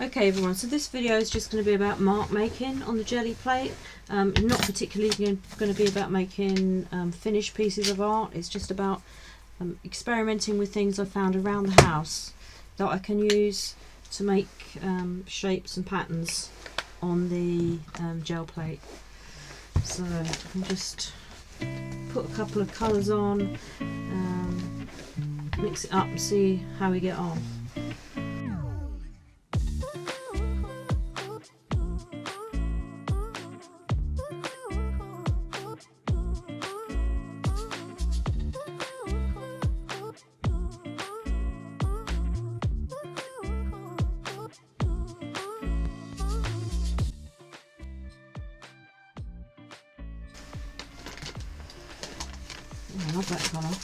Okay everyone, so this video is just going to be about mark making on the jelly plate. Not particularly going to be about making finished pieces of art. It's just about experimenting with things I found around the house that I can use to make shapes and patterns on the gel plate. So I can just put a couple of colours on, mix it up and see how we get on. I love that colour.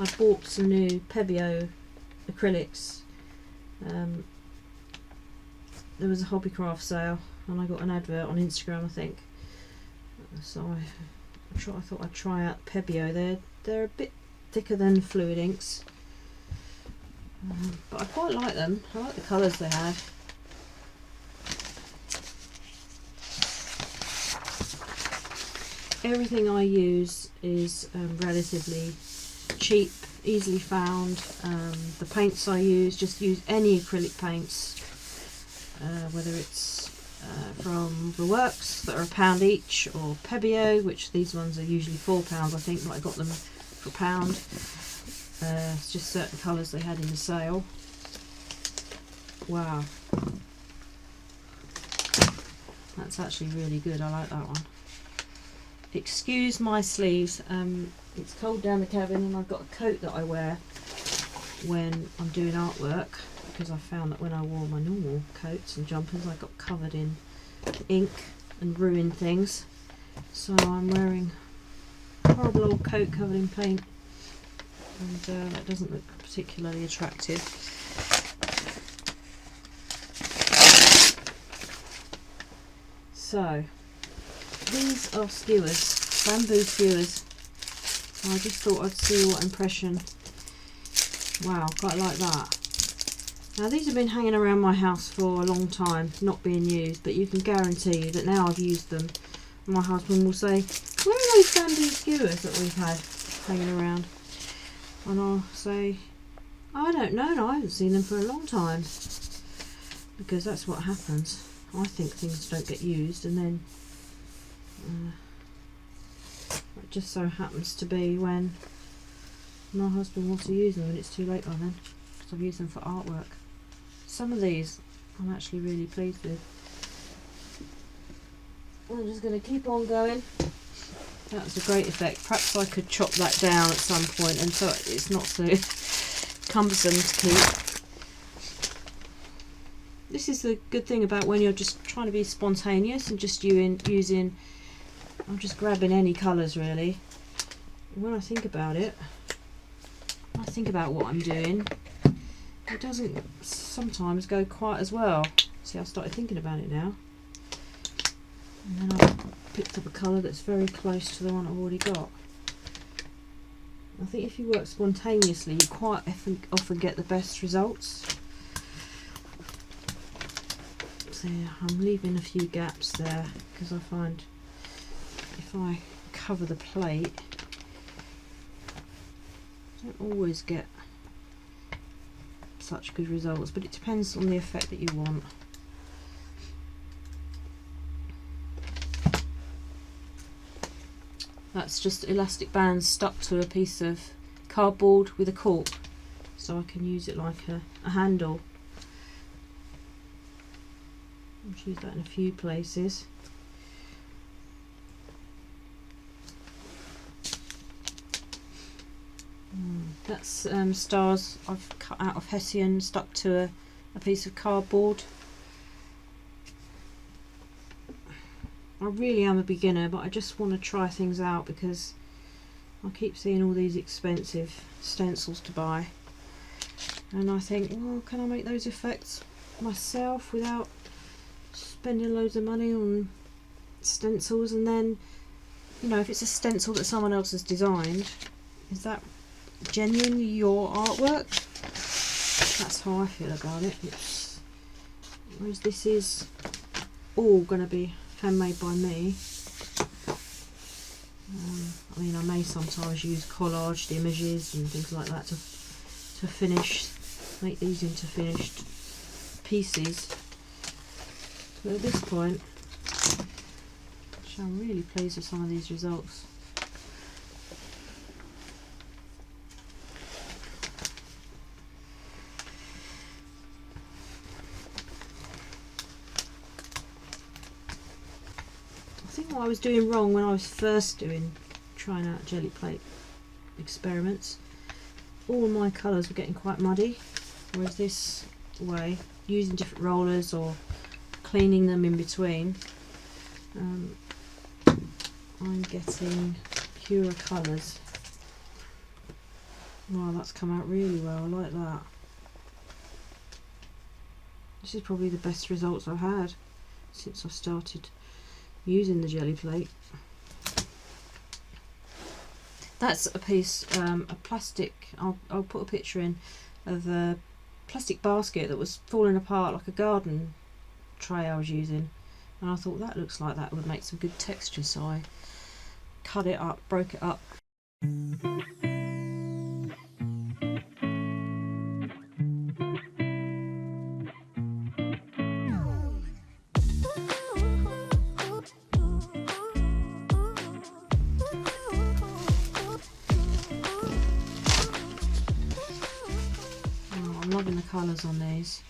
I bought some new Pebeo acrylics. There was a Hobbycraft sale and I got an advert on Instagram, I think. So I thought I'd try out Pebeo. They're a bit thicker than fluid inks, but I quite like them. I like the colours they have. Everything I use is relatively cheap, easily found. The paints I just use any acrylic paints, whether it's from the works that are £1 each, or Pebeo, which these ones are usually £4 I think, but I got them for £1. It's just certain colours they had in the sale. Wow, that's actually really good. I like that one. Excuse my sleeves, it's cold down the cabin and I've got a coat that I wear when I'm doing artwork, because I found that when I wore my normal coats and jumpers I got covered in ink and ruined things. So I'm wearing a horrible old coat covered in paint, and that doesn't look particularly attractive. So these are skewers, bamboo skewers. So I just thought I'd see what impression. Wow, quite like that. Now these have been hanging around my house for a long time, not being used, but you can guarantee that now I've used them, my husband will say, where are those bamboo skewers that we've had hanging around? And I'll say, I don't know, no, I haven't seen them for a long time. Because that's what happens. I think things don't get used, and then it just so happens to be when my husband wants to use them and it's too late by then, because I've used them for artwork. Some of these I'm actually really pleased with. I'm just going to keep on going. That's a great effect. Perhaps I could chop that down at some point and so it's not so cumbersome to keep. This is the good thing about when you're just trying to be spontaneous and just using, I'm just grabbing any colours really. When I think about it, I think about what I'm doing, it doesn't sometimes go quite as well. See, I started thinking about it now. And then I've picked up a colour that's very close to the one I've already got. I think if you work spontaneously, you quite often get the best results. So yeah, I'm leaving a few gaps there because I find if I cover the plate, I don't always get such good results, but it depends on the effect that you want. That's just elastic bands stuck to a piece of cardboard with a cork, so I can use it like a handle. I'll use that in a few places. That's stars I've cut out of Hessian, stuck to a piece of cardboard. I really am a beginner, but I just want to try things out because I keep seeing all these expensive stencils to buy, and I think, well, can I make those effects myself without spending loads of money on stencils? And then, you know, if it's a stencil that someone else has designed, is that genuinely your artwork? That's how I feel about it. Whereas this is all going to be handmade by me. I mean, I may sometimes use collaged images and things like that to make these into finished pieces. But at this point, I'm really pleased with some of these results. I think what I was doing wrong when I was first trying out jelly plate experiments, all my colours were getting quite muddy, whereas this way, using different rollers or cleaning them in between, I'm getting purer colours. Wow, that's come out really well. I like that. This is probably the best results I've had since I started using the jelly plate. That's a piece, a plastic, I'll put a picture in, of a plastic basket that was falling apart like a garden tray I was using, and I thought that looks like that would make some good texture, so I cut it up, broke it up. I'm loving the colours on these.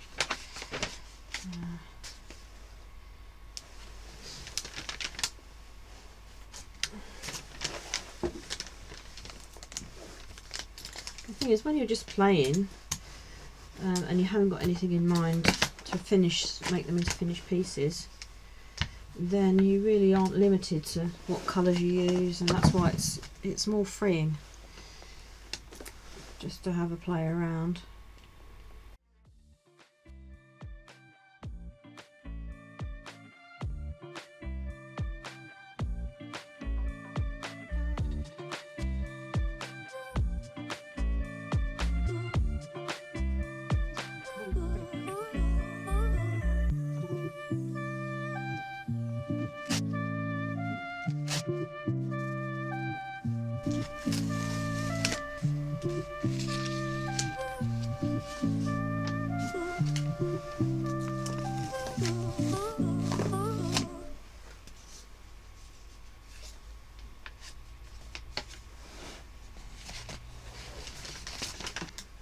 The thing is, when you're just playing and you haven't got anything in mind to make them into finished pieces, then you really aren't limited to what colours you use, and that's why it's more freeing just to have a play around.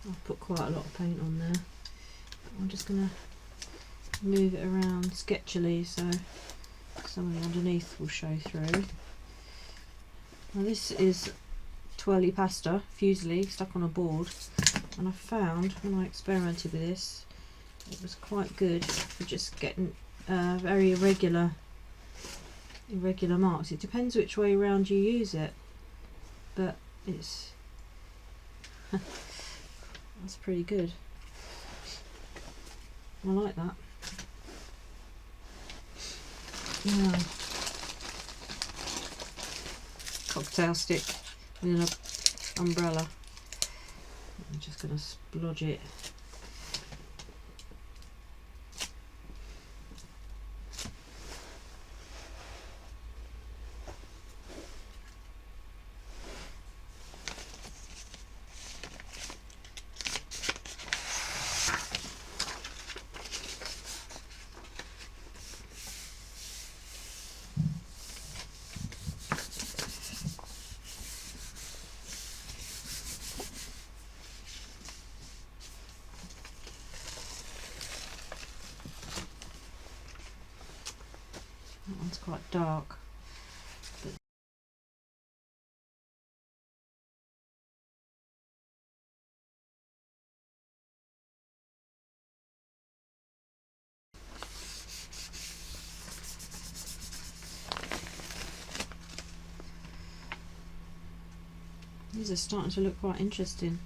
I've put quite a lot of paint on there. I'm just going to move it around sketchily so some of the underneath will show through. Now this is twirly pasta, fusilli, stuck on a board, and I found when I experimented with this it was quite good for just getting very irregular marks. It depends which way around you use it, but it's that's pretty good. I like that. Yeah. Cocktail stick with an umbrella. I'm just going to splodge it. That one's quite dark. These are starting to look quite interesting.